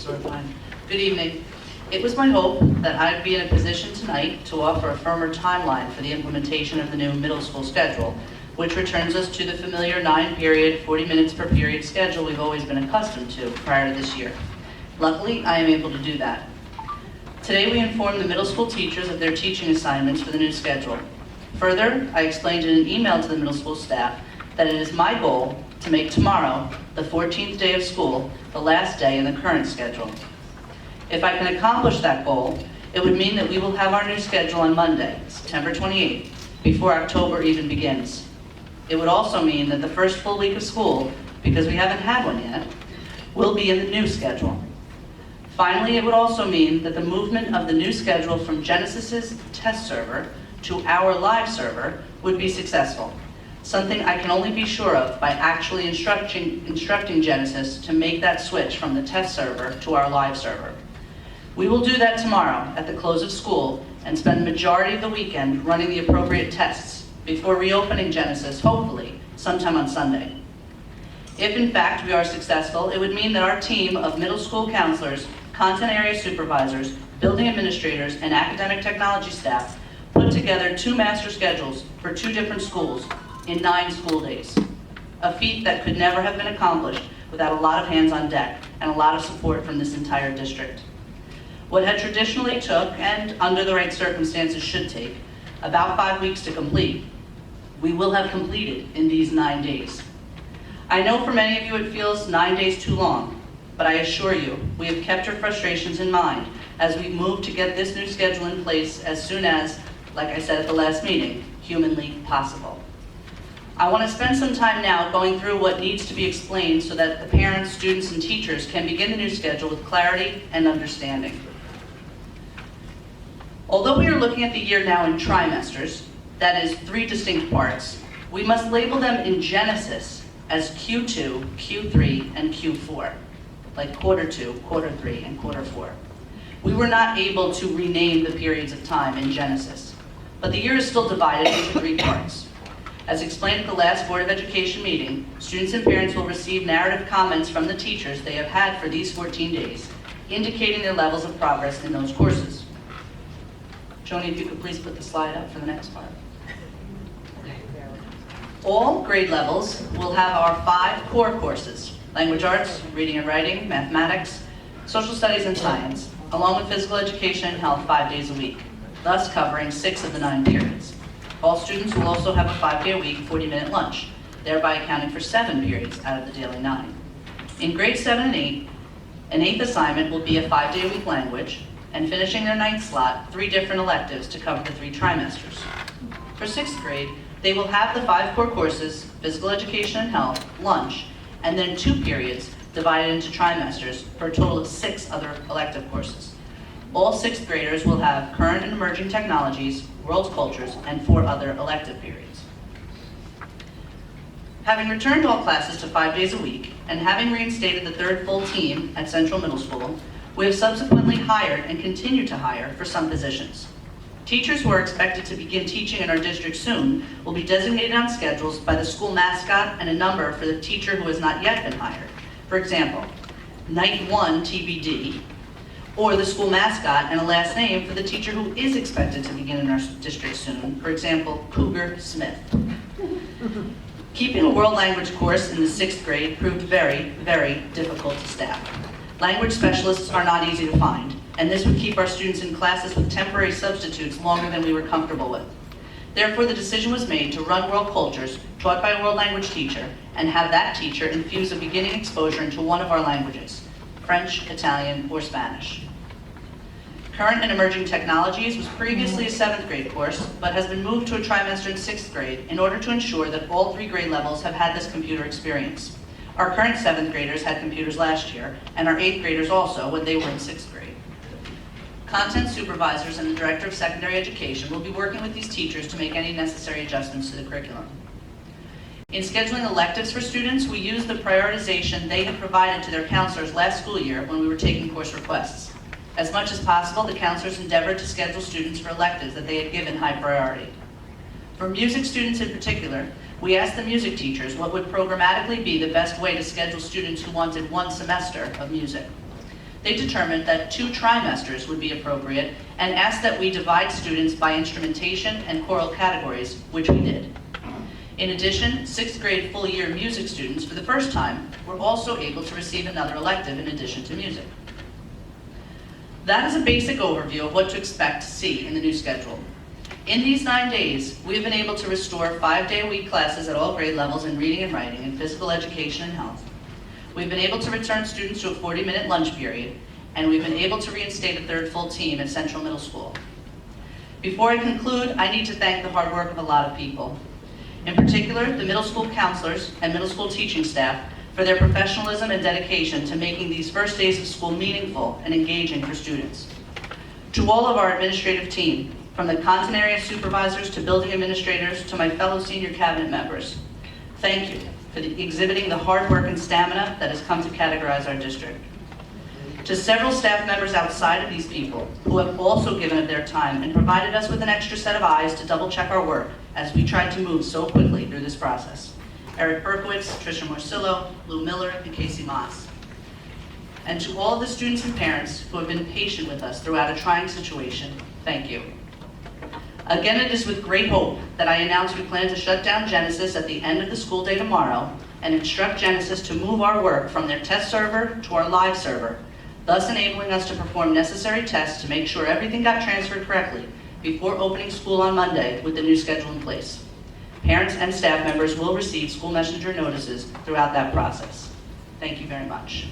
Sort of fine. Good evening. It was my hope that I'd be in a position tonight to offer a firmer timeline for the implementation of the new middle school schedule, which returns us to the familiar 9-period, 40 minutes per period schedule we've always been accustomed to prior to this year. Luckily, I am able to do that. Today, we informed the middle school teachers of their teaching assignments for the new schedule. Further, I explained in an email to the middle school staff that it is my goal to make tomorrow, the 14th day of school, the last day in the current schedule. If I can accomplish that goal, it would mean that we will have our new schedule on Monday, September 28th, before October even begins. It would also mean that the first full week of school, because we haven't had one yet, will be in the new schedule. Finally, it would also mean that the movement of the new schedule from Genesis's test server to our live server would be successful, something I can only be sure of by actually instructing Genesis to make that switch from the test server to our live server. We will do that tomorrow at the close of school and spend the majority of the weekend running the appropriate tests before reopening Genesis, hopefully, sometime on Sunday. If in fact we are successful, it would mean that our team of middle school counselors, content area supervisors, building administrators, and academic technology staff put together 2 master schedules for 2 different schools in 9 school days. A feat that could never have been accomplished without a lot of hands on deck and a lot of support from this entire district. What had traditionally took, and under the right circumstances should take, about 5 weeks to complete, we will have completed in these 9 days. I know for many of you it feels 9 days too long, but I assure you, we have kept your frustrations in mind as we move to get this new schedule in place as soon as, like I said at the last meeting, humanly possible. I want to spend some time now going through what needs to be explained so that the parents, students, and teachers can begin the new schedule with clarity and understanding. Although we are looking at the year now in trimesters, that is 3 distinct parts, we must label them in Genesis as Q2, Q3, and Q4, like quarter 2, quarter 3, and quarter 4. We were not able to rename the periods of time in Genesis, but the year is still divided into 3 parts. As explained at the last Board of Education meeting, students and parents will receive narrative comments from the teachers they have had for these 14 days, indicating their levels of progress in those courses. Joni, if you could please put the slide up for the next part. All grade levels will have our 5 core courses: language arts, reading and writing, mathematics, social studies, and science, along with physical education and health 5 days a week, thus covering 6 of the 9 periods. All students will also have a 5-day-a-week 40-minute lunch, thereby accounting for 7 periods out of the daily 9. In grades 7 and 8, an 8th assignment will be a 5-day-a-week language, and finishing their 9th slot, 3 different electives to cover the 3 trimesters. For 6th grade, they will have the 5 core courses, physical education and health, lunch, and then 2 periods divided into trimesters for a total of 6 other elective courses. All 6th graders will have current and emerging technologies, world cultures, and 4 other elective periods. Having returned all classes to 5 days a week, and having reinstated the 3rd full team at Central Middle School, we have subsequently hired and continue to hire for some positions. Teachers who are expected to begin teaching in our district soon will be designated on schedules by the school mascot and a number for the teacher who has not yet been hired. For example, Night 1 TBD, or the school mascot and a last name for the teacher who is expected to begin in our district soon, for example, Cougar Smith. Keeping a world language course in the 6th grade proved very, very difficult to staff. Language specialists are not easy to find, and this would keep our students in classes with temporary substitutes longer than we were comfortable with. Therefore, the decision was made to run world cultures taught by a world language teacher and have that teacher infuse a beginning exposure into one of our languages, French, Italian, or Spanish. Current and emerging technologies was previously a 7th grade course, but has been moved to a trimester in 6th grade in order to ensure that all 3 grade levels have had this computer experience. Our current 7th graders had computers last year, and our 8th graders also when they were in 6th grade. Content supervisors and the Director of Secondary Education will be working with these teachers to make any necessary adjustments to the curriculum. In scheduling electives for students, we use the prioritization they had provided to their counselors last school year when we were taking course requests. As much as possible, the counselors endeavored to schedule students for electives that they had given high priority. For music students in particular, we asked the music teachers what would programmatically be the best way to schedule students who wanted 1 semester of music. they determined that 2 trimesters would be appropriate and asked that we divide students by instrumentation and choral categories, which we did. In addition, 6th grade full-year music students, for the first time, were also able to receive another elective in addition to music. That is a basic overview of what to expect to see in the new schedule. In these 9 days, we have been able to restore 5-day-a-week classes at all grade levels in reading and writing and physical education and health. We've been able to return students to a 40-minute lunch period, and we've been able to reinstate a 3rd full team at Central Middle School. Before I conclude, I need to thank the hard work of a lot of people. In particular, the middle school counselors and middle school teaching staff for their professionalism and dedication to making these first days of school meaningful and engaging for students. To all of our administrative team, from the content area supervisors to building administrators to my fellow senior cabinet members, thank you for exhibiting the hard work and stamina that has come to categorize our district. To several staff members outside of these people who have also given up their time and provided us with an extra set of eyes to double check our work as we tried to move so quickly through this process. Eric Berkowitz, Tricia Morcillo, Lou Miller, and Casey Moss. And to all of the students and parents who have been patient with us throughout a trying situation, thank you. Again, it is with great hope that I announce we plan to shut down Genesis at the end of the school day tomorrow and instruct Genesis to move our work from their test server to our live server, thus enabling us to perform necessary tests to make sure everything got transferred correctly before opening school on Monday with the new schedule in place. Parents and staff members will receive school messenger notices throughout that process. Thank you very much.